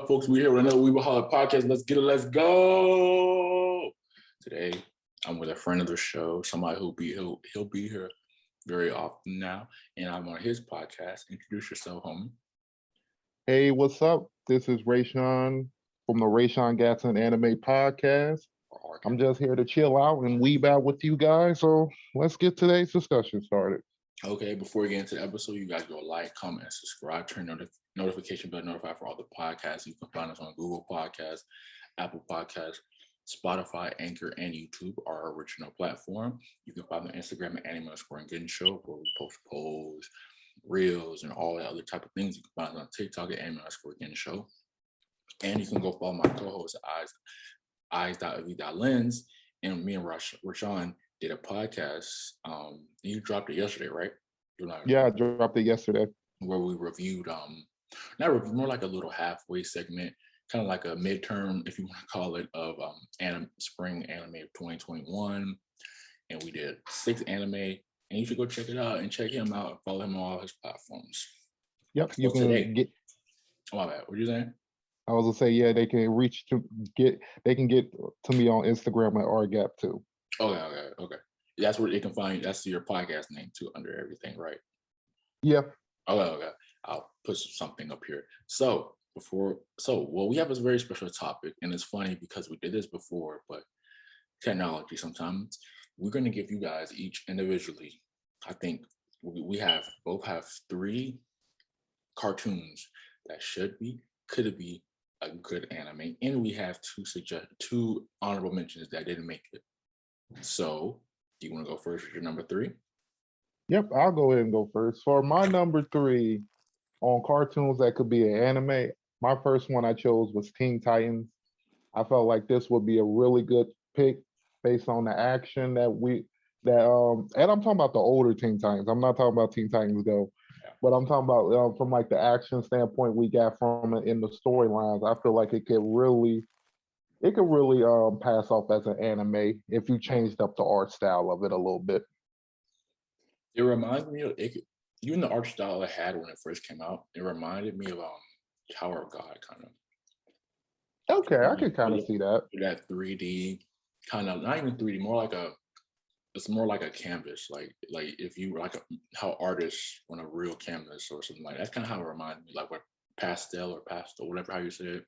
up, folks? We're here with another We Will Holler podcast. Let's get it. Let's go. Today, I'm with a friend of the show, somebody he'll be here very often now, and I'm on his podcast. Introduce yourself, homie. Hey, what's up? This is raysean from the Raysean Gatson Anime Podcast. I'm just here to chill out and weeb out with you guys. So let's get today's discussion started. Okay, before we get into the episode, you guys go like, comment, and subscribe. Turn notification bell notify for all the podcasts. You can find us on Google Podcasts, Apple Podcasts, Spotify, Anchor, and YouTube, our original platform. You can find the Instagram at anime_getting show, where we post polls, reels, and all that other type of things. You can find us on TikTok at anime_getting show. And you can go follow my co-host, eyes.v.lens, and me and Rashawn did a podcast. You dropped it yesterday, right? Yeah, I dropped it yesterday. Where we reviewed, not review, more like a little halfway segment, kind of like a midterm, if you want to call it, of spring anime of 2021. And we did 6 anime, and you should go check it out and check him out and follow him on all his platforms. Yep, you can get. Oh, my bad. What you saying? I was gonna say, yeah, they can get to me on Instagram at rgap too. Okay. That's where they can find you. That's your podcast name too, under everything, right? Yep. Okay. I'll put something up here. So we have a very special topic, and it's funny because we did this before, but technology sometimes. We're gonna give you guys each individually. I think we both have 3 cartoons that could be a good anime, and we have 2 honorable mentions that didn't make it. So, do you want to go first with your number 3? Yep, I'll go ahead and go first. For my number 3 on cartoons that could be an anime, my first one I chose was Teen Titans. I felt like this would be a really good pick based on the action and I'm talking about the older Teen Titans. I'm not talking about Teen Titans Go. But I'm talking about from like the action standpoint we got from it in the storylines. I feel like it could really pass off as an anime if you changed up the art style of it a little bit. It reminds me of even the art style it had when it first came out. It reminded me of Tower of God, kind of. Okay, I could kind of see that. That 3D kind of, not even 3D, it's more like a canvas, like if you how artists on a real canvas or something like that. That's kind of how it reminds me, like what pastel, whatever how you say it.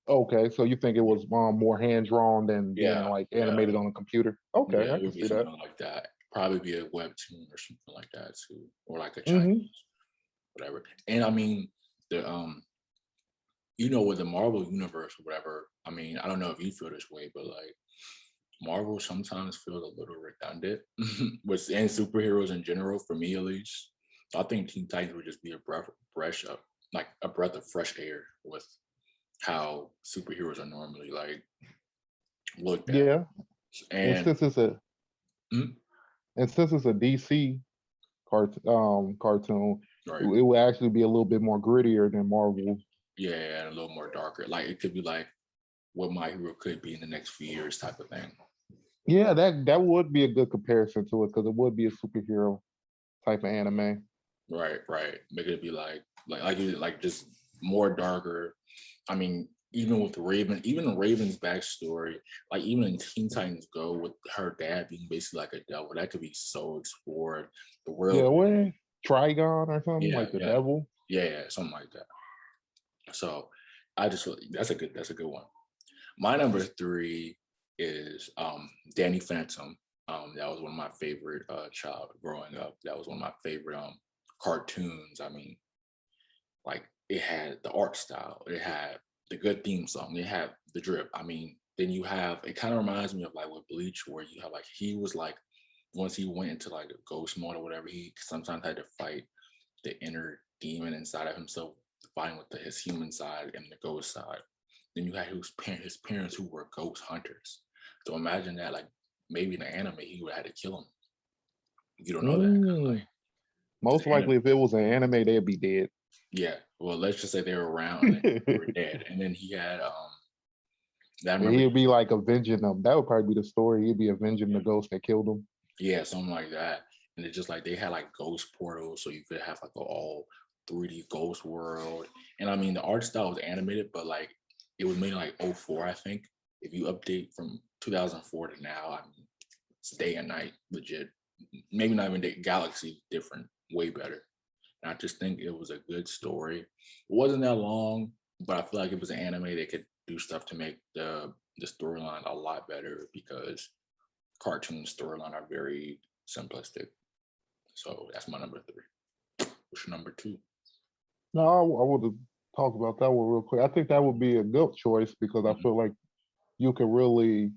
Okay, so you think it was more hand drawn than being like animated on a computer? Okay, I can see that. Like that. Probably be a webtoon or something like that too, or like a Chinese, whatever. And I mean the with the Marvel universe or whatever. I mean, I don't know if you feel this way, but like Marvel sometimes feels a little redundant and superheroes in general, for me at least. So I think Teen Titans would just be a breath of fresh air with how superheroes are normally like looked at. Yeah. And since it's a DC cartoon, right. It would actually be a little bit more grittier than Marvel. Yeah, and a little more darker. Like it could be like what my hero could be in the next few years type of thing. Yeah, that would be a good comparison to it, because it would be a superhero type of anime. Right. Make it be like just more darker. I mean, even with Raven's backstory, like even in Teen Titans Go, with her dad being basically like a devil, that could be so explored. The world. Yeah, what? Trigon or something like the devil. Yeah, something like that. So that's a good one. My number 3 is Danny Phantom. That was one of my favorite child growing up. That was one of my favorite cartoons. I mean, like it had the art style, it had the good theme song, it had the drip. I mean, then it kind of reminds me of like with Bleach, where you have like he was like, once he went into like a ghost mode or whatever, he sometimes had to fight the inner demon inside of himself, fighting with his human side and the ghost side. Then you had his parents who were ghost hunters. So imagine that, like maybe in the anime he would have had to kill him. You don't know that. Most likely, if it was an anime, they'd be dead. Yeah. Well, let's just say they were around and they were dead. And then he had he'd be like avenging them. That would probably be the story. He'd be avenging the ghost that killed him. Yeah, something like that. And it's just like they had like ghost portals, so you could have like all 3D Ghost World. And I mean, the art style was animated, but like it was made in like '04, I think. If you update from 2004 to now, I mean, it's day and night, legit. Maybe not even day, Galaxy different, way better. And I just think it was a good story. It wasn't that long, but I feel like if it was an anime, they could do stuff to make the storyline a lot better because cartoon storyline are very simplistic. So that's my number 3. What's your number 2? No, I would have talked about that one real quick. I think that would be a good choice because I Mhm. feel like you could really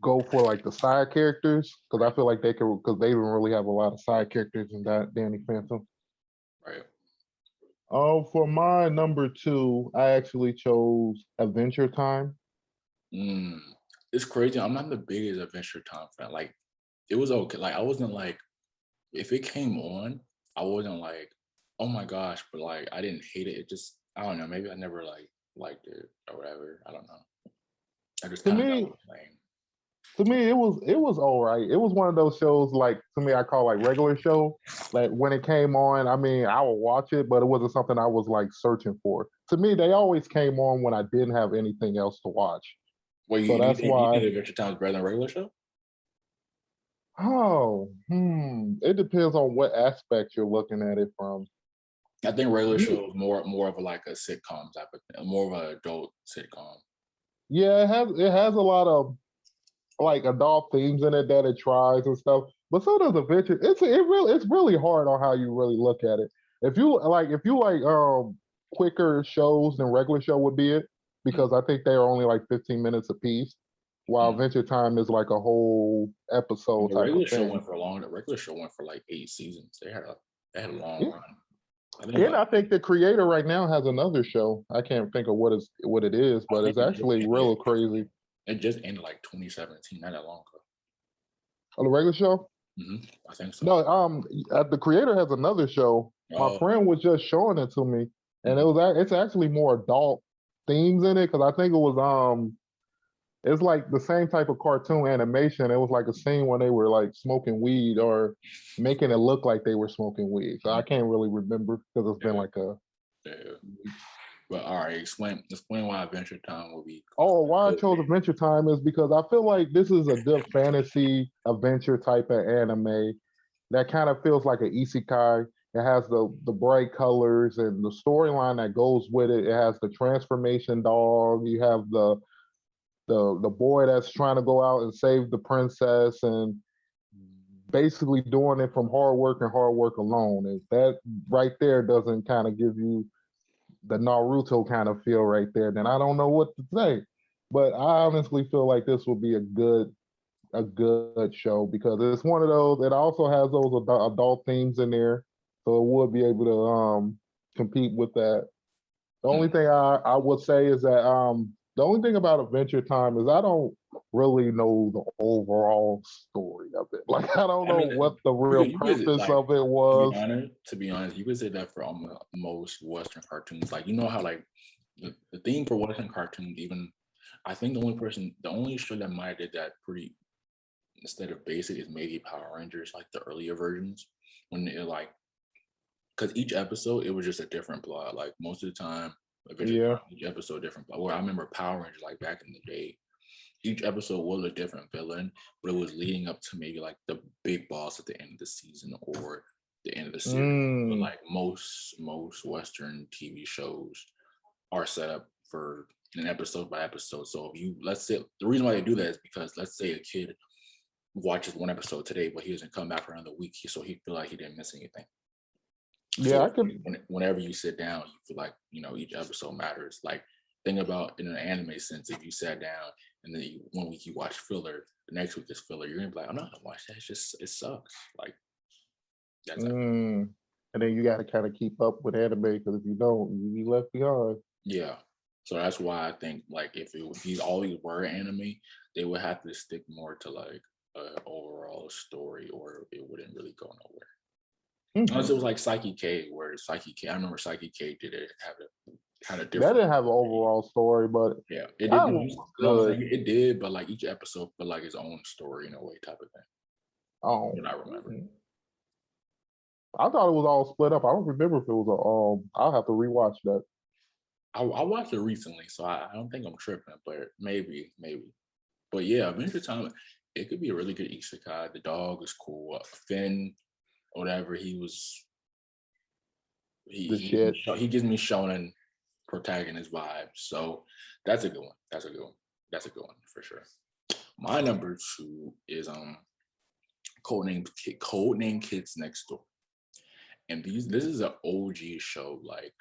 go for like the side characters because I feel like they could because they don't really have a lot of side characters in that Danny Phantom. Right. Oh, for my number 2, I actually chose Adventure Time. Mm. It's crazy. I'm not the biggest Adventure Time fan. Like, it was okay. Like, I wasn't like, if it came on, I wasn't like, oh my gosh, but like, I didn't hate it. It just, I don't know. Maybe I never like liked it or whatever. I don't know. I just To kind of got me, what I'm saying. it was all right. It was one of those shows like to me I call like regular show. Like when it came on, I mean I would watch it, but it wasn't something I was like searching for. To me, they always came on when I didn't have anything else to watch. Well, So you that's think you why. think Adventure Time is better than regular show? It depends on what aspect you're looking at it from. I think regular You, show is more of a like a sitcom type of thing, more of an adult sitcom. yeah, it has a lot of like adult themes in it that it tries and stuff. But so does Adventure. It's really hard on how you really look at it. If you like quicker shows than regular show would be it Mm, because I think they're only like 15 minutes apiece, while mm. Adventure Time is like a whole episode The type of regular show thing. went for long. The regular show went for like 8 seasons. They had a long Yeah. run. I think And like I think the creator right now has another show. I can't think of what it is, I but think it's actually real crazy. it just ended like 2017, not that long ago. On the regular show? I think so. No, the creator has another show. My Oh, friend was just showing it to me, and mhm. it's actually more adult themes in it because I think it was it's like the same type of cartoon animation. It was like a scene when they were like smoking weed or making it look like they were smoking weed. So I can't really remember because it's been Yeah, like a. yeah. But all right, explain why Adventure Time will be Oh, why I good. chose Adventure Time is because I feel like this is a good fantasy adventure type of anime that kind of feels like an isekai. It has the bright colors and the storyline that goes with it. It has the transformation dog. You have the boy that's trying to go out and save the princess and basically doing it from hard work and hard work alone. If that right there doesn't kind of give you the Naruto kind of feel right there, then I don't know what to say. But I honestly feel like this will be a good show because it's one of those. It also has those adult themes in there, so it would be able to compete with that. The only Hmm. thing I would say is that the only thing about Adventure Time is I don't really know the overall story of it. Like I don't I know mean, what the real you could purpose like of it was. to be honest, you could say that for most Western cartoons. Like you know how like the theme for Western cartoons, even I think the only show that might have did that pretty instead of basic is maybe Power Rangers, like the earlier versions when it like because each episode it was just a different plot. Like most of the time, Adventure Yeah. Time, each episode different plot. Well, I remember Power Rangers like back in the day. Each episode was a different villain, but it was leading up to maybe like the big boss at the end of the season or the end of the series. But Mm, like most Western TV shows are set up for an episode by episode. So if you let's say the reason why they do that is because let's say a kid watches one episode today, but he doesn't come back for another week, so he feel like he didn't miss anything. yeah, So I could. whenever you sit down, you feel like each episode matters. Like think about in an anime sense, if you sat down and then one week you watch filler, the next week is filler, you're gonna be like, I'm not gonna watch that. It's just it sucks. Like that's Mm, and then you got to kind of keep up with anime because if you don't, you be left behind. yeah. So that's why I think like if these always were anime, they would have to stick more to like an overall story, or it wouldn't really go nowhere. Unless Mhm. it was like Psyche K, where Psyche K, I remember Psyche K did it had a That different didn't have an story. overall story, but Yeah, it did. that You one was know what I'm good. saying? It did, but like each episode felt like its own story in a way, type of thing. Oh, What I remember. mhm. I thought it was all split up. I don't remember if it was a. I'll have to rewatch that. I watched it recently, so I don't think I'm tripping, but maybe. But yeah, Adventure Time, it could be a really good isekai. The dog is cool. Finn, whatever he was, The shit. he gives me shonen protagonist vibes. So that's a good one. That's a good one for sure. My number two is Codename Kids Next Door. And this is an OG show. Like,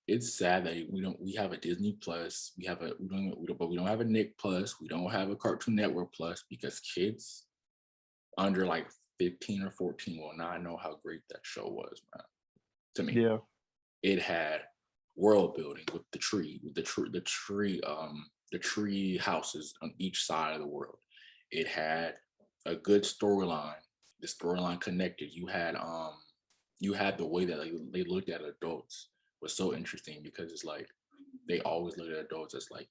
it's sad that we have a Disney Plus, but we don't have a Nick Plus, we don't have a Cartoon Network Plus, because kids under like 15 or 14 will not know how great that show was, man. To me, Yeah. it had world building with the tree houses on each side of the world. It had a good storyline. The storyline connected. You had the way that they looked at adults was so interesting, because it's like they always looked at adults as like,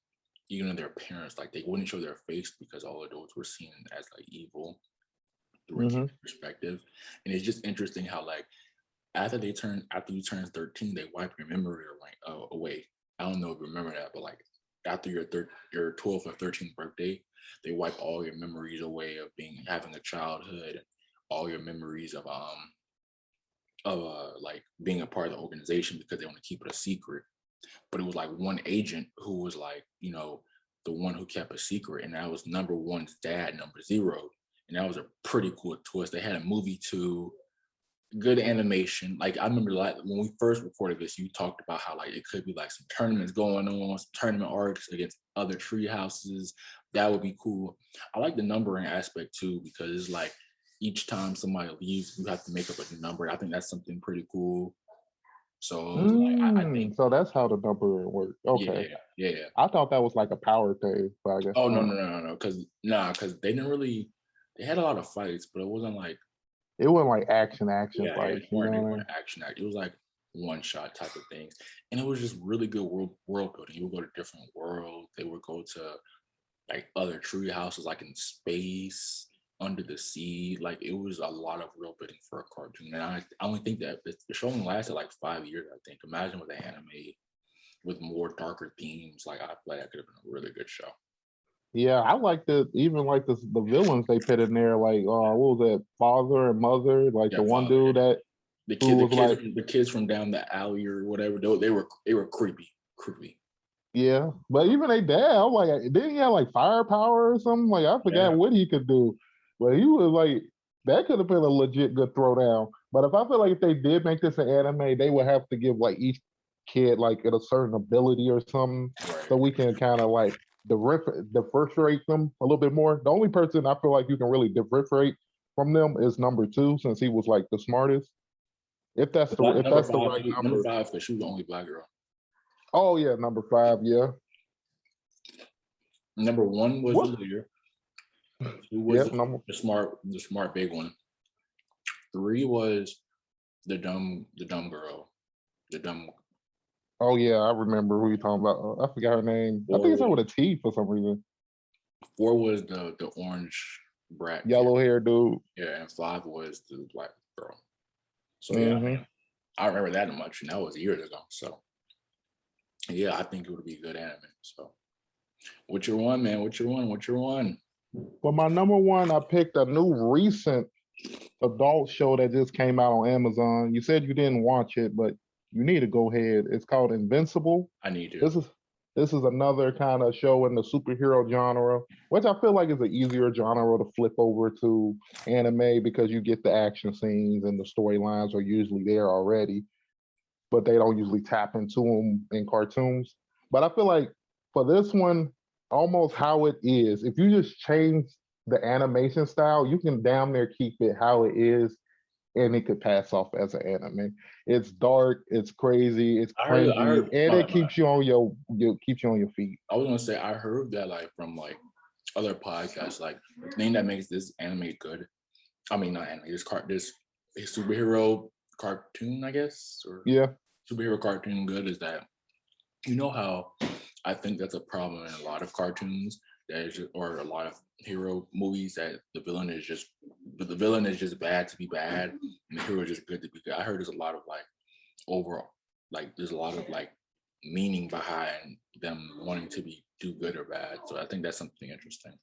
even their parents, like they wouldn't show their face because all adults were seen as like evil through a kid's perspective. And it's just interesting how like after you turn 13, they wipe your memory away. I don't know if you remember that, but like after your 12th or 13th birthday, they wipe all your memories away of having a childhood, all your memories of like being a part of the organization, because they want to keep it a secret. But it was like one agent who was like, the one who kept a secret, and that was number one's dad, number zero. And that was a pretty cool twist. They had a movie too, good animation. Like I remember like when we first recorded this, you talked about how like it could be like some tournaments going on, some tournament arcs against other tree houses. That would be cool. I like the numbering aspect too, because it's like each time somebody leaves, you have to make up a new number. I think that's something pretty cool. So it was like I think, So that's how the number works. Okay. yeah. I thought that was like a power thing, but I guess Oh not. no, because they didn't really. They had a lot of fights, but it wasn't like It wasn't like action yeah, fights, you know they what I weren't mean? action act. It was like one shot type of things, and it was just really good world building. You would go to different worlds. They would go to like other tree houses, like in space, under the sea. Like it was a lot of real building for a cartoon, and I only think that the show only lasted like 5 years. I think. Imagine with an anime with more darker themes. Like I feel like that could have been a really good show. Yeah, I like even like the villains they put in there, like what was that, father and mother, like Yeah, the one father. dude that The who kid, was like, the kids from down the alley or whatever. They were creepy. yeah, but even they dad, I'm like, didn't he have like firepower or something? Like I Yeah, forgot what he could do, but he was like, that could have been a legit good throwdown. But if I feel like if they did make this an anime, they would have to give like each kid like a certain ability or something, so right. we can kind of like differentiate them a little bit more. The only person I feel like you can really differentiate from them is number two, since he was like the smartest. If Number that's the five, right number number. five, because she was the only black girl. Oh yeah, number five. Yeah. Number one was the What? leader. Two was Yep. Number. the smart big one. Three was the dumb girl, the dumb. Oh yeah, I remember who you talking about. I forgot her name. I Four think it's her was with a T for some reason. the orange brat kid. Yellow hair dude. Yeah, and five was the black girl. So yeah, I Hmm. mean, I remember that much, and that was years ago. So yeah, I think it would be a good anime. So what's your one, man? What's your one? What's your one? But my number one, I picked a new recent adult show that just came out on Amazon. You said you didn't watch it, but you need to go ahead. It's called Invincible. I need to. This is this is another kind of show in the superhero genre, which I feel like is an easier genre to flip over to anime because you get the action scenes and the storylines are usually there already, but they don't usually tap into them in cartoons. But I feel like for this one, almost how it is, if you just change the animation style, you can damn near keep it how it is, and it could pass off as an anime. It's dark, it's crazy, it's I cringy, heard. and it keeps you on keeps you on your feet. I was gonna say I heard that like from like other podcasts, like the thing that makes this anime good. I mean, not anime. This superhero cartoon, I guess, or Yeah. superhero cartoon good is that, how I think that's a problem in a lot of cartoons that is just, or a lot of hero movies that the villain is just bad to be bad, and the hero is just good to be good. I heard there's a lot of like overall, like there's a lot of like meaning behind them wanting to do good or bad. So I think that's something interesting.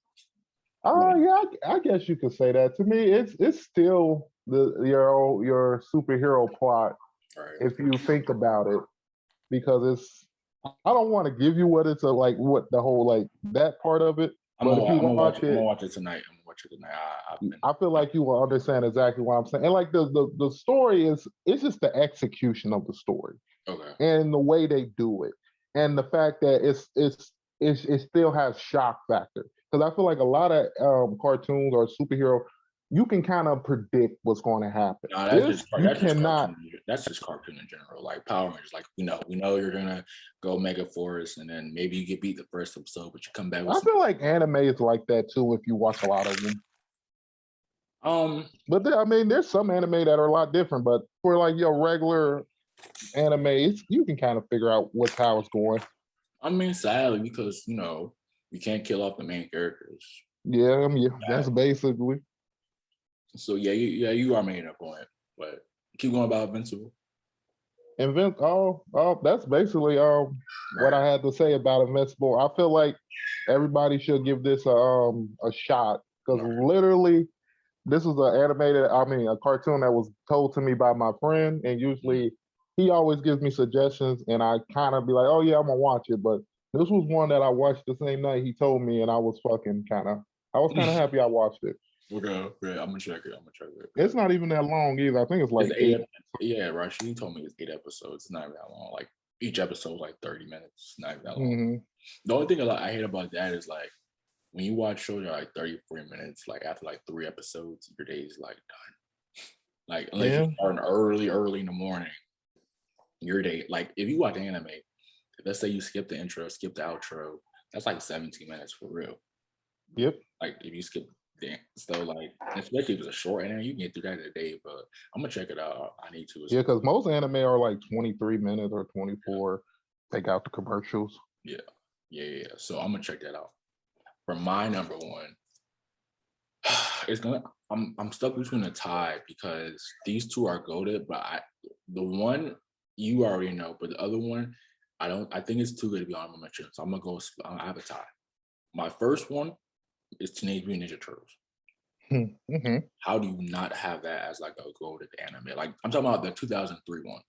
Yeah, I guess you could say that. To me, it's still your superhero plot Right. if you think about it, because it's I don't want to give you what it's like what the whole like that part of it, but if you watch I'm gonna it, watch it tonight. I'm gonna watch it tonight. I feel like you will understand exactly what I'm saying. And like the story it's just the execution of the story okay. and the way they do it, and the fact that it still has shock factor. Because I feel like a lot of cartoons or superhero, you can kind of predict what's going to happen. No, You cannot. That's just cartoon in general. Like Power Rangers, like we know you're gonna go Mega Force, and then maybe you get beat the first episode, but you come back with. I feel like anime is like that too. If you watch a lot of them. But I mean, there's some anime that are a lot different. But for like your regular anime, you can kind of figure out how it's going. I mean, sadly, because you can't kill off the main characters. Yeah, I mean, that's basically. So you are making a point, but keep going about Invincible. That's basically what I had to say about Invincible. I feel like everybody should give this a shot because literally this is a cartoon that was told to me by my friend, and usually he always gives me suggestions, and I kind of be like, oh yeah, I'm gonna watch it. But this was one that I watched the same night he told me, and I was kind of happy I watched it. Okay, I'm gonna check it. It's not even that long either. I think it's like eight. Yeah, Rashid told me it's 8 episodes. It's not even that long. Like each episode is like 30 minutes. It's not even that long. Mm-hmm. The only thing I hate about that is like when you watch shows that are like 30, 40 minutes, like after like 3 episodes, your day is like done. Like unless you're starting early in the morning, your day, like if you watch anime, let's say you skip the intro, skip the outro, that's like 17 minutes for real. Yep. Like if you skip so like especially if it's a short anime, you can get through that in a day, but I'm gonna check it out. I need to. Yeah, because most anime are like 23 minutes or 24. Take out the commercials. Yeah. So I'm gonna check that out. For my number one, I'm stuck between a tie because these two are goated, but the one you already know, but the other one I think it's too good to be on my mention. So I'm gonna go. I have a tie. My first one is Teenage Mutant Ninja Turtles. Mm-hmm. How do you not have that as like a goated anime? Like I'm talking about the 2003 one.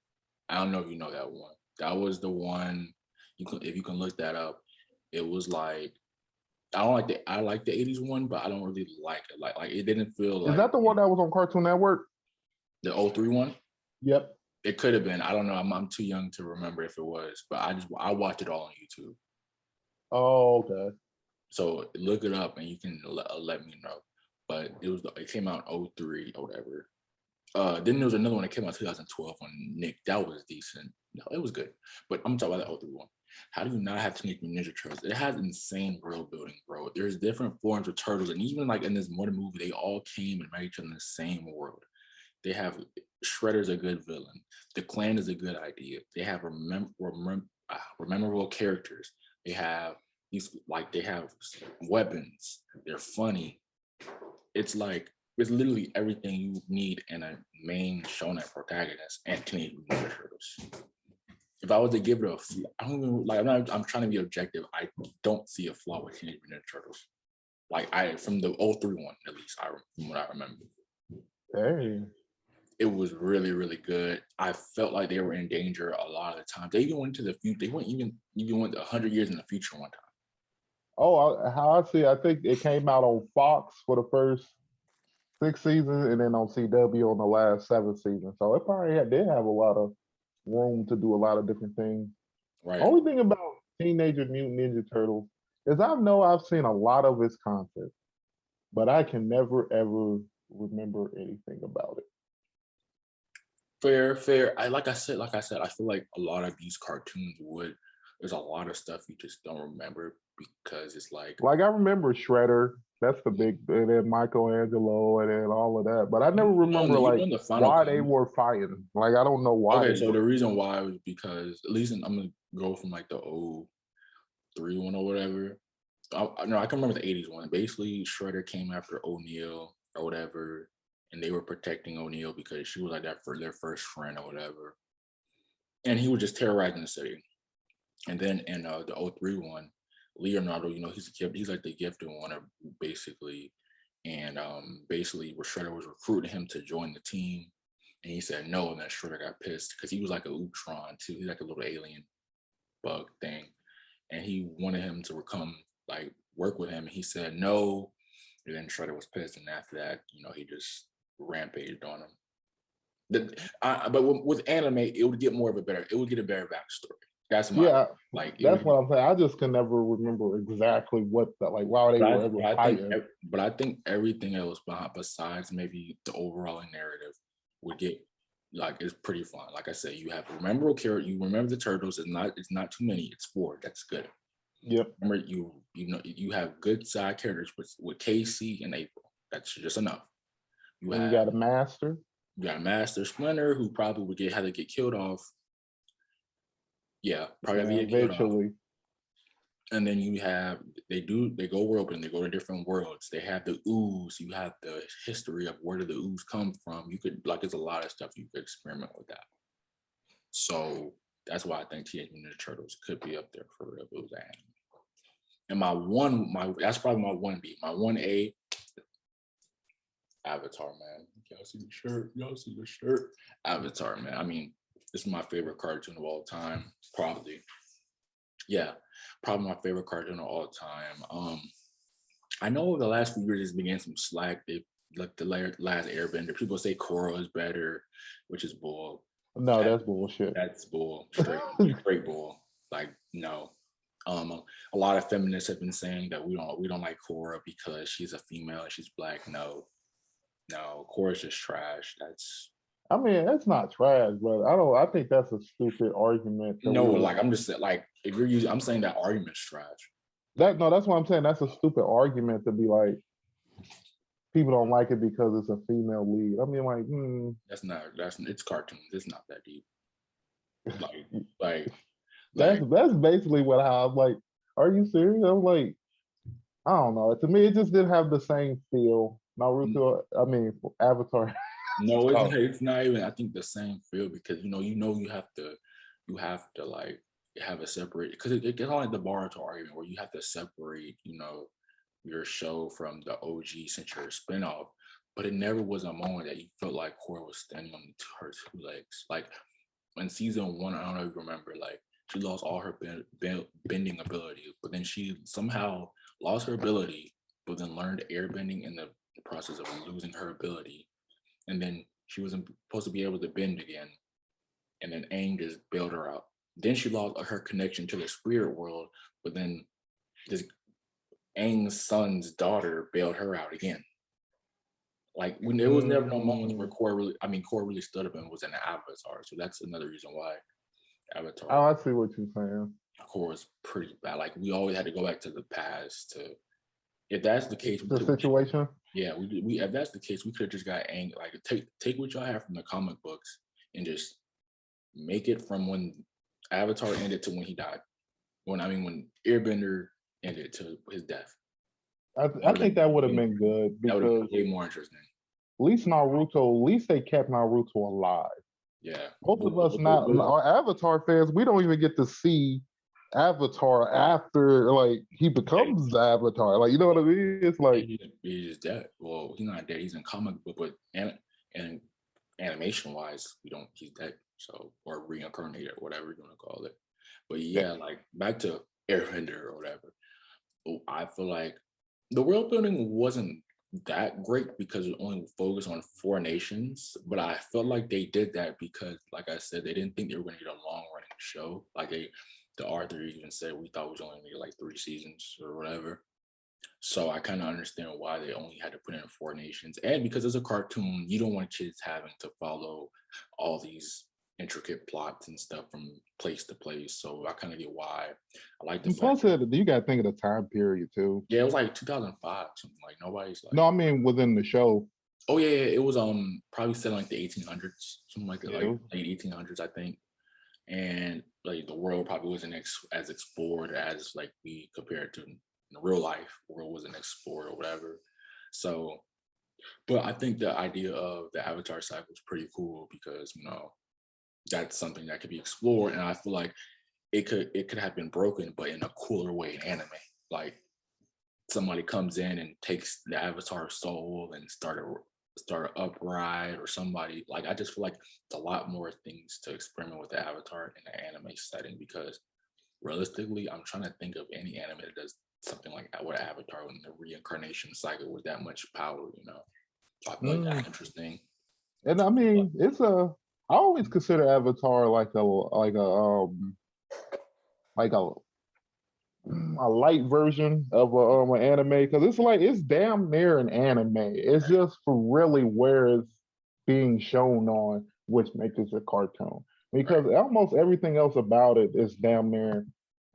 I don't know if you know that one. That was the one. If you can look that up, it was like I like the 80s one, but I don't really like it. Like it didn't feel like. Is that the one that was on Cartoon Network? The 03 one? Yep. It could have been. I don't know. I'm too young to remember if it was, but I watched it all on YouTube. Oh, okay. So look it up and you can let me know. But it came out in 03 or whatever. Then there was another one that came out in 2012 on Nick. That was decent. No, it was good. But I'm talking about the 03 one. How do you not have Teenage Mutant Ninja Turtles? It has insane world building, bro. There's different forms of turtles, and even like in this modern movie, they all came and met each other in the same world. They have Shredder's a good villain. The Clan is a good idea. They have rememberable characters. They have they have weapons. They're funny. It's literally everything you need in a main shonen protagonist and Teenage Mutant Ninja Turtles. If I was to give it I'm trying to be objective. I don't see a flaw with Teenage Mutant Ninja Turtles. From the 03 one, at least from what I remember. Hey. It was really, really good. I felt like they were in danger a lot of the time. They even went to the future. They went even went 100 years in the future one time. Oh, how I see, I think it came out on Fox for the first 6 seasons, and then on CW on the last 7 seasons. So it probably did have a lot of room to do a lot of different things. Right. Only thing about Teenage Mutant Ninja Turtles is I've seen a lot of its content, but I can never ever remember anything about it. Fair. Like I said, I feel like a lot of these cartoons there's a lot of stuff you just don't remember because it's like I remember Shredder. That's the big, and then Michelangelo, and then all of that. But I never remember why they were fighting. I don't know why. Okay, so the reason why was because at least I'm gonna go from the 03 one or whatever. No, I can remember the '80s one. Basically, Shredder came after O'Neil or whatever, and they were protecting O'Neil because she was like that for their first friend or whatever, and he was just terrorizing the city. And then in the '03 one, Leonardo, he's like the gifted one, basically, and basically, where Shredder was recruiting him to join the team, and he said no, and then Shredder got pissed because he was like a Ultron too. He's like a little alien bug thing, and he wanted him to come like work with him. And he said no, and then Shredder was pissed, and after that, he just rampaged on him. But with anime, it would get a better backstory. That's my Yeah, like. that's what I'm saying. I just can never remember exactly what the like why they were ever fighting. But I think everything else besides maybe the overall narrative would get like it's pretty fun. Like I said, you have memorable character. You remember the turtles. It's not too many. It's 4. That's good. Yep. Remember you have good side characters with Casey and April. That's just enough. You got a master. You got a master Splinter who probably would had to get killed off. Yeah, probably get killed off. And then you have they go world and they go to different worlds. They have the ooze. You have the history of where did the ooze come from. You could there's a lot of stuff you could experiment with that. So that's why I think Teenage Mutant Ninja Turtles could be up there for real if it was anime. And that's probably my 1B. My 1A, Avatar, man. Y'all see the shirt? Avatar, man. I mean, this is my favorite cartoon of all time. Probably my favorite cartoon of all time. I know the last few years it's been getting some slack. They like the last Airbender. People say Korra is better, which is bull. No, that's bullshit. That's bull. Straight bull. Like no. A lot of feminists have been saying that we don't like Korra because she's a female and she's black. No, Korra's just trash. I mean, it's not trash, but I think that's a stupid argument. I'm just saying, like, if you're using, I'm saying that argument's trash. That's what I'm saying. That's a stupid argument to be like, people don't like it because it's a female lead. I mean, like, it's cartoons. It's not that deep. Like, that's basically what I was like. Are you serious? I'm like, I don't know. To me, it just didn't have the same feel. Naruto, Avatar. No, it's not even. I think the same feel because you have to like have a separate because it gets on like the Boruto argument where you have to separate your show from the OG since you're a spinoff. But it never was a moment that you felt like Korra was standing on her 2 legs. Like in season 1, I don't know if you remember, like she lost all her bending ability, but then she somehow lost her ability, but then learned airbending in the process of losing her ability. And then she wasn't supposed to be able to bend again. And then Aang just bailed her out. Then she lost her connection to the spirit world, but then this Aang's son's daughter bailed her out again. Like when there was never no moments where Korra really stood up and was an Avatar. So that's another reason why Avatar. Oh, I see what you're saying. Korra's pretty bad. Like we always had to go back to the past to. If that's the case, the situation. Yeah, we if that's the case, we could have just got Aang. Like take what y'all have from the comic books and just make it from when Avatar ended to when he died. When Airbender ended to his death. I think that would have been good because that would be way more interesting. At least they kept Naruto alive. Yeah. Most of us our Avatar fans, we don't even get to see Avatar after like he becomes the Avatar. Like, you know what I mean? It's like he's just dead. Well, he's not dead. He's in comic book, but and animation wise, he's dead. So or reincarnated or whatever you want to call it. But yeah, like back to Airbender or whatever. I feel like the world building wasn't that great because it only focused on 4 nations, but I felt like they did that because, like I said, they didn't think they were going to get a long running show. Like the author even said, we thought it was only going to get like 3 seasons or whatever. So I kind of understand why they only had to put in 4 nations, and because it's a cartoon, you don't want kids having to follow all these intricate plots and stuff from place to place. So I kind of get why. I like the plus you got to think of the time period too. Yeah, it was like 2005, something like nobody's like. No, I mean within the show. Oh yeah, it was probably set like the 1800s, something like that, like late 1800s, I think. And like the world probably wasn't as explored as like we compared to in real life world wasn't explored or whatever. So, but I think the idea of the Avatar cycle is pretty cool because that's something that could be explored, and I feel like it could have been broken, but in a cooler way in anime. Like somebody comes in and takes the Avatar soul and start an upright, or somebody like I just feel like it's a lot more things to experiment with the Avatar in the anime setting because realistically, I'm trying to think of any anime that does something like what Avatar in the reincarnation cycle with that much power. So I feel like Mm. that's interesting. And I mean, I always consider Avatar like a light version of an anime because it's like it's damn near an anime. It's just for really where it's being shown on, which makes it a cartoon. Because Right. almost everything else about it is damn near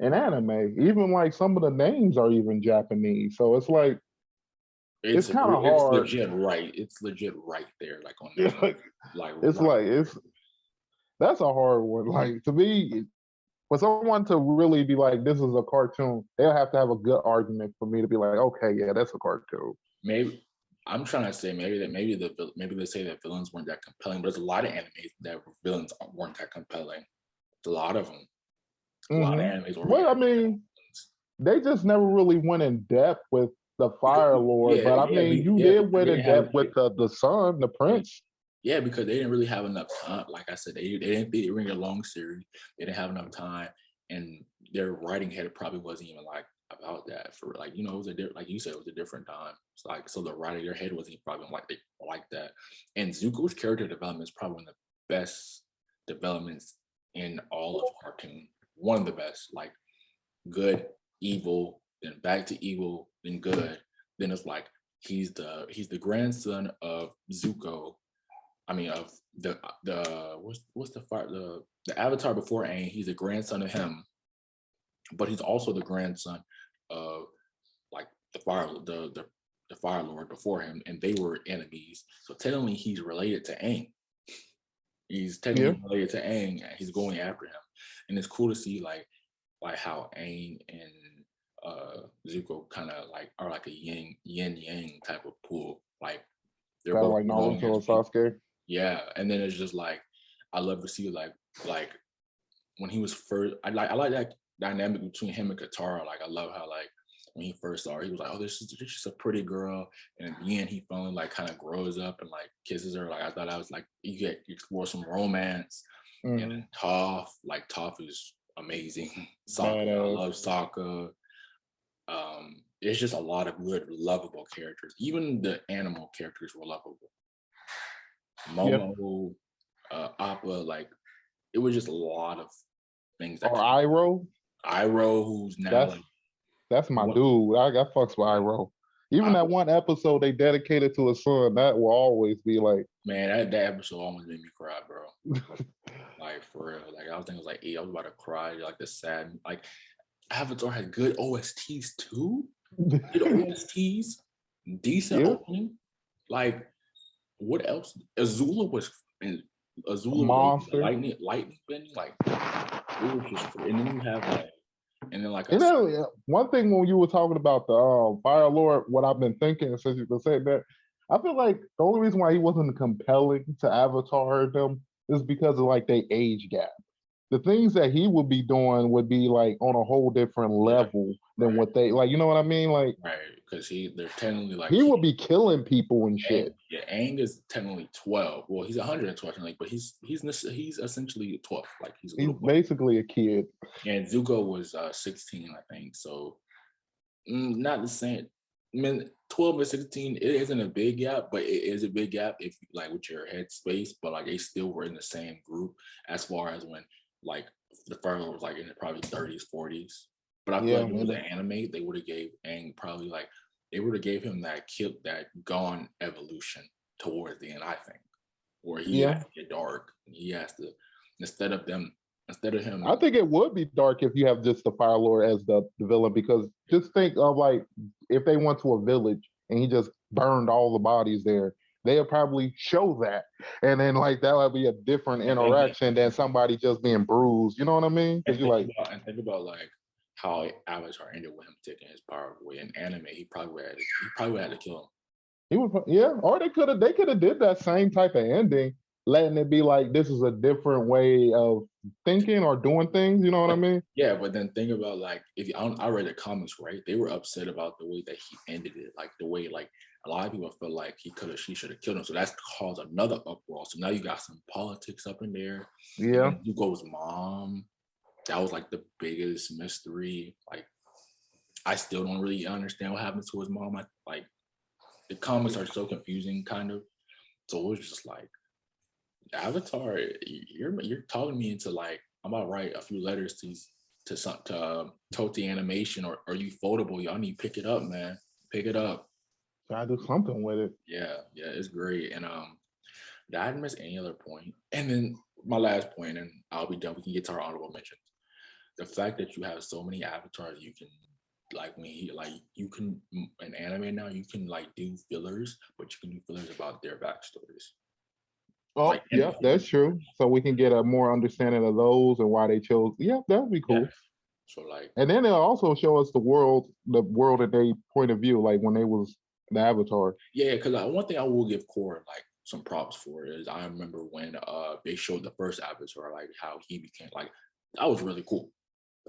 an anime. Even like some of the names are even Japanese. So it's like it's kind of It's hard. legit right. It's legit right there, like on Yeah, the like it's right like there. that's a hard one. Like to me, for someone to really be like, this is a cartoon, they'll have to have a good argument for me to be like, okay, yeah, that's a cartoon. Maybe I'm trying to say maybe they say that villains weren't that compelling, but there's a lot of animes that villains weren't that compelling. A lot of them. A lot of Hmm. animes where we Well, had I mean, villains. they just never really went in depth with the Because Fire Lord, yeah, but I mean, you did because went they in didn't have depth with the Son, the Prince. yeah, because they didn't really have enough time. Like I said, they didn't bring a long series. They didn't have enough time, and their writing head probably wasn't even like about that for like it was like you said, it was a different time. It's like so the writing their head wasn't probably like that. And Zuko's character development is probably one of the best developments in all of cartoon. One of the best, like good, evil, then back to evil, then good. Then it's like he's the grandson of Zuko. I mean, of the what's the fire the Avatar before Aang. He's a grandson of him, but he's also the grandson of like the Fire Lord before him, and they were enemies. So technically, he's related to Aang. He's Yeah, technically related to Aang. And he's going after him, and it's cool to see like how Aang and Zuko kind of like are like a yin yang type of pool. Like they're kind of both like young Naruto as and people. Sasuke. Yeah, and then it's just like I love to see like when he was first. I like that dynamic between him and Katara. Like I love how like when he first saw her, he was like, "Oh, this is just a pretty girl," and at the end, he finally like kind of grows up and like kisses her. Like I thought I was like you explore some romance, and Hmm. then Toph is amazing. Sokka, I Badass. love Sokka. It's just a lot of good, lovable characters. Even the animal characters were lovable. Yeah. Momo, Appa, like it was just a lot of things that Or come. Iroh. Iroh, who's now That's like that's my what? dude. I fucks with Iroh. Even I, that one episode they dedicated to his son, that will always be like, man, that episode almost made me cry, bro. Like for real. Like I was thinking, it was like, I was about to cry. Like the sad, like Avatar had good OSTs too. Good OSTs, decent yeah, opening. Like what else? Azula was and a Azula with the monster. lightning bending. Like it was just, and then you have like, and then like a You know, yeah, one thing when you were talking about the Fire Lord, what I've been thinking since you've been saying that, I feel like the only reason why he wasn't compelling to Avatar them is because of like they age gap. The things that he would be doing would be like on a whole different yeah, level than right. what they like. You know what I mean? Like Right, because they're technically like he would be killing people and Aang, shit. yeah, Aang is technically 12. Well, he's 112, like, but he's essentially 12. Like he's a He's little boy. basically a kid. And Zuko was 16, I think. So not the same. I mean, 12 and 16, it isn't a big gap, but it is a big gap if you like with your head space. But like they still were in the same group as far as when like the first was like in the probably 30s, 40s. But I feel Yeah, like if it was and an anime, they would have gave Aang probably like they would have gave him that gone evolution towards the end, I think. Where he has yeah. to get dark. He has to instead of I him. think it would be dark if you have just the Fire Lord as the villain, because just think of like if they went to a village and he just burned all the bodies there, they'll probably show that. And then like that would be a different And then interaction than somebody just being bruised. You know what I mean? Because and you're think like, about and think about like how Avatar ended with him taking his power away. In anime, he probably would have had to kill him. He would, yeah, or they could have did that same type of ending, letting it be like this is a different way of thinking or doing things. You know what I mean? Yeah, but then think about like if you, I read the comics, right? They were upset about the way that he ended it, like the way like a lot of people felt like she should have killed him. So that's caused another uproar. So now you got some politics up in there, and Yeah. then Zuko's mom. That was like the biggest mystery. Like I still don't really understand what happened to his mom. Like the comics are so confusing, kind of. So it was just like Avatar. You're talking me into like I'm about to write a few letters to Toti Animation or you Foldable. Y'all need to pick it up, man. Pick it up. Try to do something with it. Yeah, it's great. And I didn't miss any other point. And then my last point, and I'll be done. We can get to our honorable mentions. The fact that you have so many avatars, you can like when he like you can in anime now you can like do fillers, but you can do fillers about their backstories. Oh, Like yeah, that's true. So we can get a more understanding of those and why they chose. Yeah, that would be yeah. cool. So like And then they'll also show us the world at their point of view, like when they was the Avatar. yeah, because one thing I will give Korra like some props for is I remember when they showed the first Avatar, like how he became like that was really cool.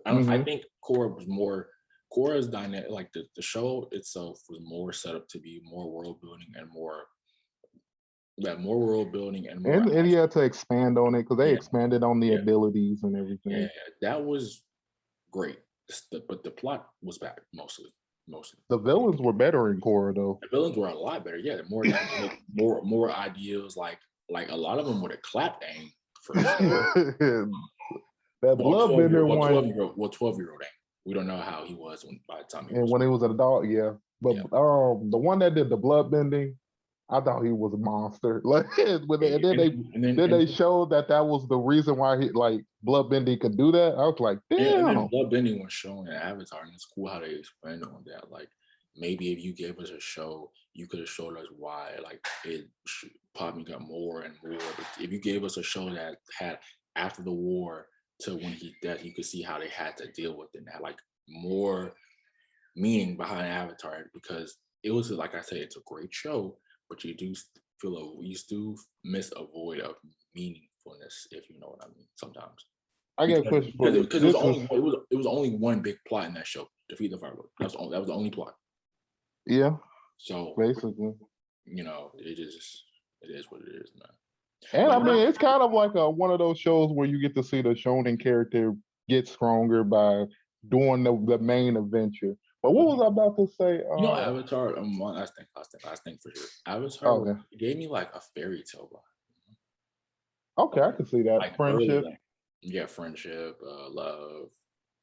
I think Korra's dynamic, like the show itself was more set up to be more world building and more And he had to expand on it because they yeah, expanded on the yeah, abilities and yeah, everything. that was great. But the plot was bad mostly. The villains were better in Korra though. The villains were a lot better. Yeah, more dynamic, more ideals. Like a lot of them would have clapped Aang for sure. That Well, 12 year, bloodbender well, one, 12-year-old Aang. We don't know how he was by the time he and was. when he was an adult, yeah. But Yeah, the one that did the bloodbending, I thought he was a monster. Like, and then they showed that was the reason why he like bloodbending could do that. I was like, and then damn. bloodbending was shown in Avatar, and it's cool how they expanded on that. Like maybe if you gave us a show, you could have showed us why like it probably got more and more. But if you gave us a show that had after the war to when he died, you could see how they had to deal with it and had like more meaning behind Avatar because it was like I said, it's a great show, but you do you still miss a void of meaningfulness, if you know what I mean. Sometimes I got a question for you. because it was only one big plot in that show, defeat the Fire Lord. That was the only plot. Yeah, So basically. you know, it is what it is, man. And I But mean, it's kind of like one of those shows where you get to see the shonen character get stronger by doing the main adventure. But what was I about to say? you know, Avatar. Last thing for sure. Avatar Okay, gave me like a fairy tale vibe. okay, I can see that Like early, friendship. like yeah, friendship, love.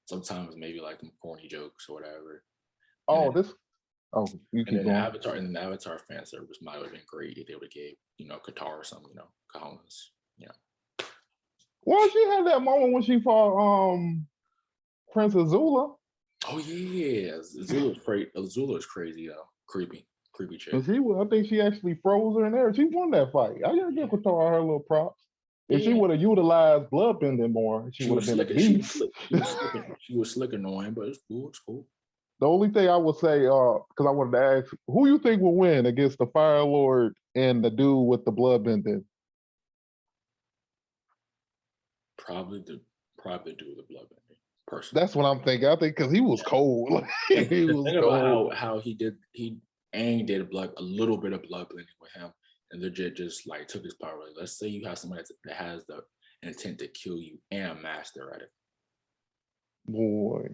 Sometimes maybe like some corny jokes or whatever. And then Oh, this. Oh, you keep going. And the Avatar fan service might have been great if they would have gave Qatar or something, Collins. Yeah. Well, she had that moment when she fought Prince Azula, Oh yeah, Zula's crazy though. Creepy chick. and I think she actually froze her in there. She won that fight. I gotta give Qatar her little props. If she Yeah, would have utilized bloodbending more, she would have been a beast. She was slick annoying, but it's cool. It's cool. The only thing I would say, because I wanted to ask, who you think will win against the Fire Lord and the dude with the bloodbending? Probably the do the bloodbending personally. That's what I'm thinking. I think because he was cold. Like, And he the was thing about cold. how Aang did a little bit of blood blending with him, and legit just like took his power away. Let's say you have somebody that has the intent to kill you and a master at it. Boy.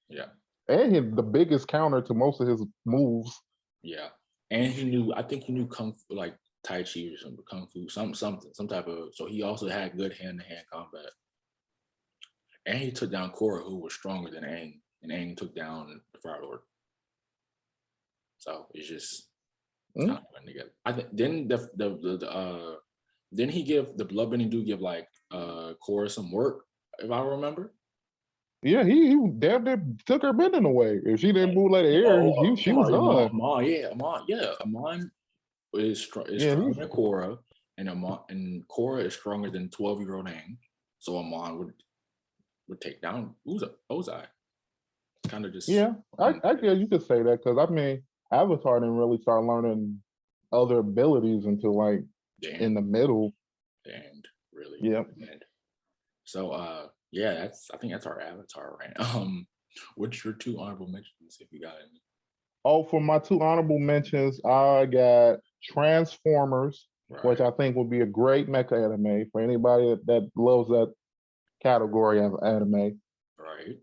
Yeah, And the biggest counter to most of his moves. yeah. And he knew. I think he knew kung fu, like Tai Chi or something, kung fu, some type of. So he also had good hand-to-hand combat. And he took down Korra, who was stronger than Aang, and Aang took down the Fire Lord. So it's just kind of went together. I think then didn't he give the bloodbending dude give like Korra some work, if I remember? Yeah, he damn near took her bending away. If she didn't move like the air, she was done. Amon is Yeah, stronger than Korra, and Korra is stronger than 12-year-old Aang. So Amon would take down Ozai. kind of just Yeah, I guess you could say that because I mean, Avatar didn't really start learning other abilities until like the in end, the middle. the end, really. Yep. The end. So yeah, I think that's our Avatar, right? What's your two honorable mentions if you got any? Oh, for my two honorable mentions, I got Transformers, which Right, I think would be a great mecha anime for anybody that loves that category of anime. right.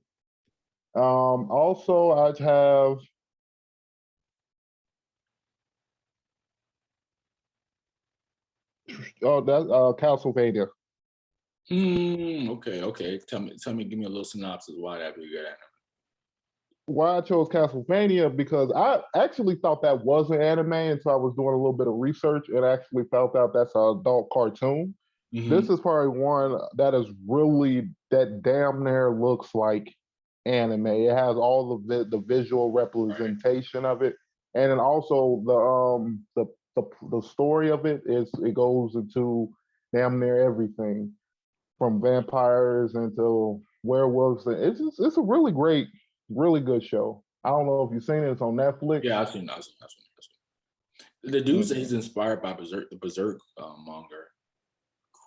Also, I'd have that Castlevania. Okay, okay. Tell me, give me a little synopsis why that'd be good. Why I chose Castlevania because I actually thought that was an anime until I was doing a little bit of research and actually found out that's an adult cartoon. Mm-hmm. This is probably one that is really that damn near looks like anime. It has all of the visual Right. representation of it, and then also the story of it is it goes into damn near everything from vampires into werewolves. It's a really great, really good show. I don't know if you've seen it. It's on Netflix. Yeah, I've seen. The dude said Mhm. he's inspired by the Berserk manga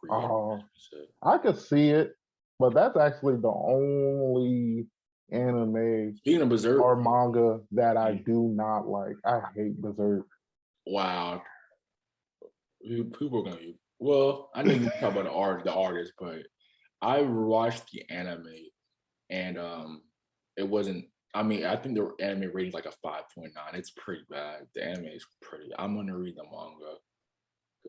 creator. Oh, He said. I could see it, but that's actually the only anime Speaking of Berserk, or manga that I mm, do not like. I hate Berserk. wow, people are gonna be. Well, I know you talk about the artist, but I watched the anime and it wasn't. I mean, I think the anime rating's like a 5.9. It's pretty bad. The anime is pretty. I'm gonna read the manga.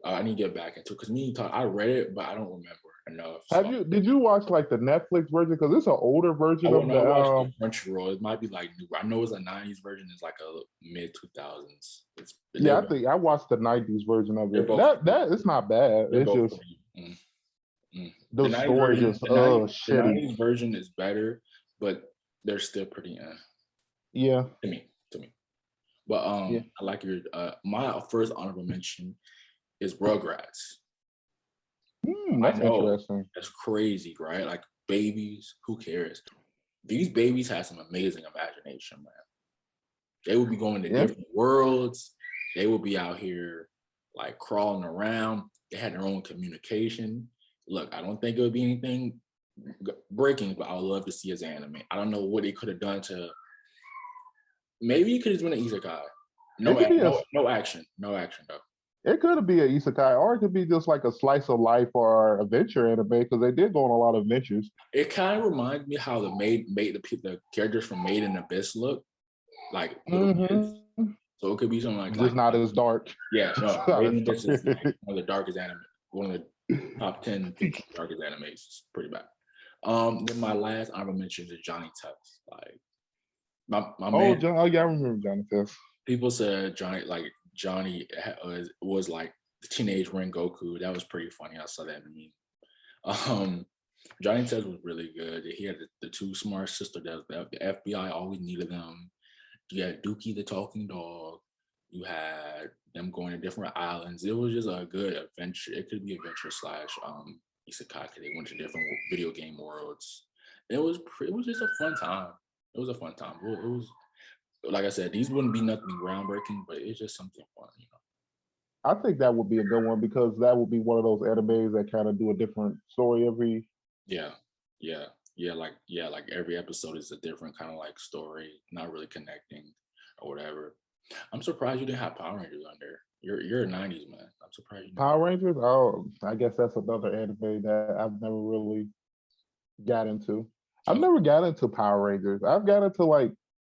I need to get back into it because me and talk. I read it, but I don't remember enough. So Did you watch like the Netflix version? Because it's an older version of no, I the watched the Crunchyroll. It might be like new. I know it's a '90s version. It's like a mid 2000s. It's yeah, I think I watched the 90s version of they're it. both That it's not bad. they're It's both just pretty. the story just The shitty. '90s version is better, but they're still pretty Yeah, to me. But yeah. I like your my first honorable mention is Rugrats. I That's know interesting. that's crazy, right? Like babies, who cares? These babies have some amazing imagination, man. They would be going to Yeah. different worlds. They would be out here like crawling around. They had their own communication. Look, I don't think it would be anything breaking, but I would love to see his anime. I don't know what they could have done to. Maybe it could have been an isekai. It could be a No action, no action though. it could be a isekai, or it could be just like a slice of life or adventure anime because they did go on a lot of adventures. It kind of reminds me how the characters from Made in Abyss look like little kids. Hmm. So it could be something Just not as dark. yeah, Just no, not Made as in Abyss is like dark. one of the darkest anime, one of the top 10, 15 darkest animes. It's pretty bad. Then my last honorable mention is Johnny Test. Like my Oh, man, John, oh yeah, I remember Johnny Test. people said Johnny was like the teenage Rengoku. That was pretty funny. I saw that meme. Johnny Test was really good. He had the two smart sisters. The FBI always needed them. You had Dookie the talking dog. You had them going to different islands. It was just a good adventure. It could be adventure slash isekai. They went to different video game worlds. It was just a fun time. It was a fun time. It was like I said, these wouldn't be nothing groundbreaking, but it's just something fun, you know. I think that would be a good one because that would be one of those animes that kind of do a different story every. Yeah, yeah, yeah. Like every episode is a different kind of like story, not really connecting or whatever. I'm surprised you didn't have Power Rangers on there. You're a '90s man. I'm surprised you didn't. Power Rangers. Oh, I guess that's another anime that I've never really got into. I've Okay, never got into Power Rangers. I've got into like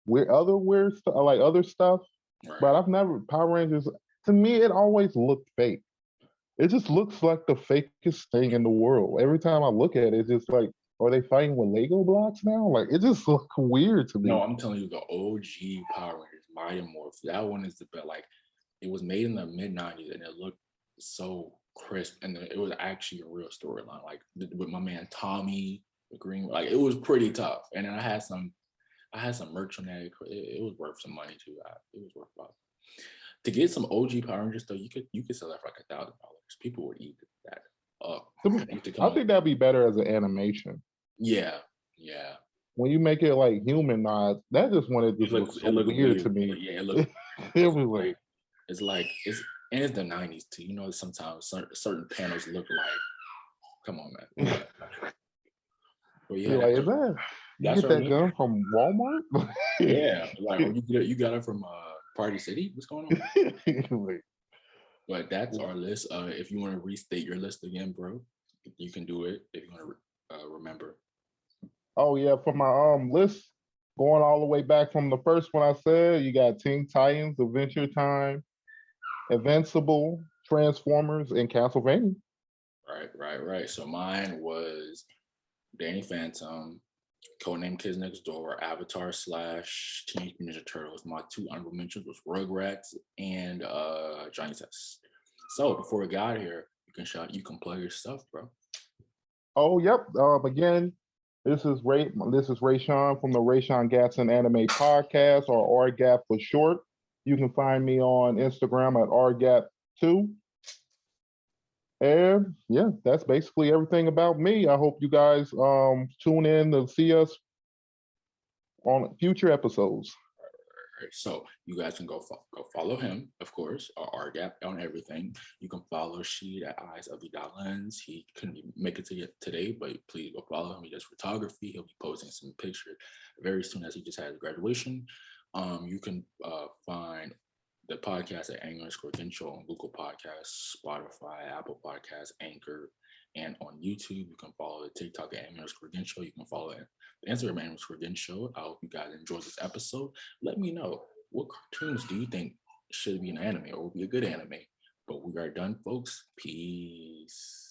weird stuff, like other stuff, right. but I've never Power Rangers. To me, it always looked fake. It just looks like the fakest thing in the world. Every time I look at it, it's just like, are they fighting with Lego blocks now? Like it just looks weird to No, me. I'm telling you, the OG Power Rangers, Mighty Morph. That one is the best. Like it was made in the mid '90s, and it looked so crisp, and it was actually a real storyline. Like with my man Tommy, the Green. Like it was pretty tough, and then I had some merch on that. It was worth some money too. It was worth about to get some OG Power Rangers though. You could sell that for like $1,000. People would eat that up. To me, It used to come I on. think that'd be better as an animation. Yeah, yeah. when you make it like humanized, that just when it It just look looks it so look weird to weird. me. Yeah, it look It was like, like it's and it's the 90s too. You know, sometimes certain panels look like, come on, man. But yeah, you're like, is that you that's get our that list. gun from Walmart? Yeah, like, oh, you got it from Party City. What's going on? Like, But that's our list. If you want to restate your list again, bro, you can do it if you want to remember. oh yeah, for my list, going all the way back from the first one I said, you got Teen Titans, Adventure Time, Invincible, Transformers, and Castlevania. Right. So mine was Danny Phantom, Codename Kids Next Door, Avatar / Teenage Mutant Ninja Turtles. My two honorable mentions was Rugrats and Johnny Test. So before we got here, you can plug your stuff, bro. Oh yep. Again, this is Ray Sean from the Ray Sean Gatson Anime Podcast, or RGAP for short. You can find me on Instagram at RGAP2. And yeah, that's basically everything about me. I hope you guys tune in to see us on future episodes. Right. So you guys can go follow him, of course, or RGAP on everything. You can follow Sheed at Eyes of the Lens. He couldn't make it to today, but please go follow him. He does photography. He'll be posting some pictures very soon as he just had his graduation. You can find the podcast at Angler_Genshow on Google Podcasts, Spotify, Apple Podcasts, Anchor, and on YouTube. You can follow the TikTok at Angler_Genshow. You can follow it the Instagram Angler_Genshow. I hope you guys enjoyed this episode. Let me know, what cartoons do you think should be an anime or would be a good anime? But we are done, folks. Peace.